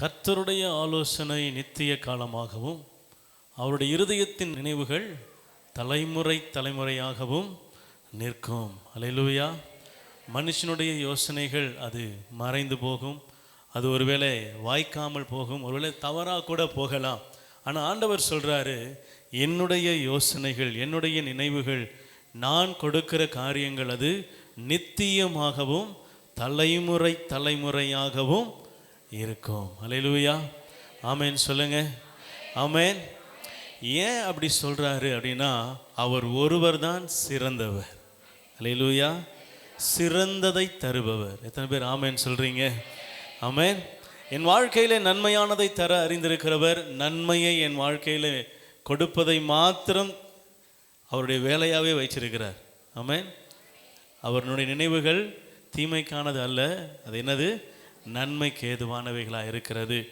கர்த்தருடைய ஆலோசனை நித்திய காலமாகவும் அவருடைய இருதயத்தின் நினைவுகள் தலைமுறை தலைமுறையாகவும் நிற்கும். அல்லேலூயா. மனுஷனுடைய யோசனைகள் அது மறைந்து போகும், அது ஒருவேளை வாய்க்காமல் போகும், ஒருவேளை தவறாக கூட போகலாம். ஆனால் ஆண்டவர் சொல்கிறாரு, என்னுடைய யோசனைகள், என்னுடைய நினைவுகள், நான் கொடுக்கிற காரியங்கள் அது நித்தியமாகவும் தலைமுறை தலைமுறையாகவும் இருக்கும். அல்லேலூயா. ஆமேன் சொல்லுங்க. ஆமேன். ஏன் அப்படி சொல்கிறாரு அப்படின்னா, அவர் ஒருவர் தான் சிறந்தவர். அல்லேலூயா. சிறந்ததை தருபவர். எத்தனை பேர் ஆமேன் சொல்கிறீங்க? ஆமேன். என் வாழ்க்கையில் நன்மையானதை தர அறிந்திருக்கிறவர், நன்மையை என் வாழ்க்கையில் கொடுப்பதை மாத்திரம் அவருடைய வேலையாகவே வைச்சிருக்கிறார். ஆமேன். அவருடைய நினைவுகள் தீமைக்கானது அல்ல, அது என்னது? நன்மைக்கு ஏதுவானவைகளாக இருக்கிறது.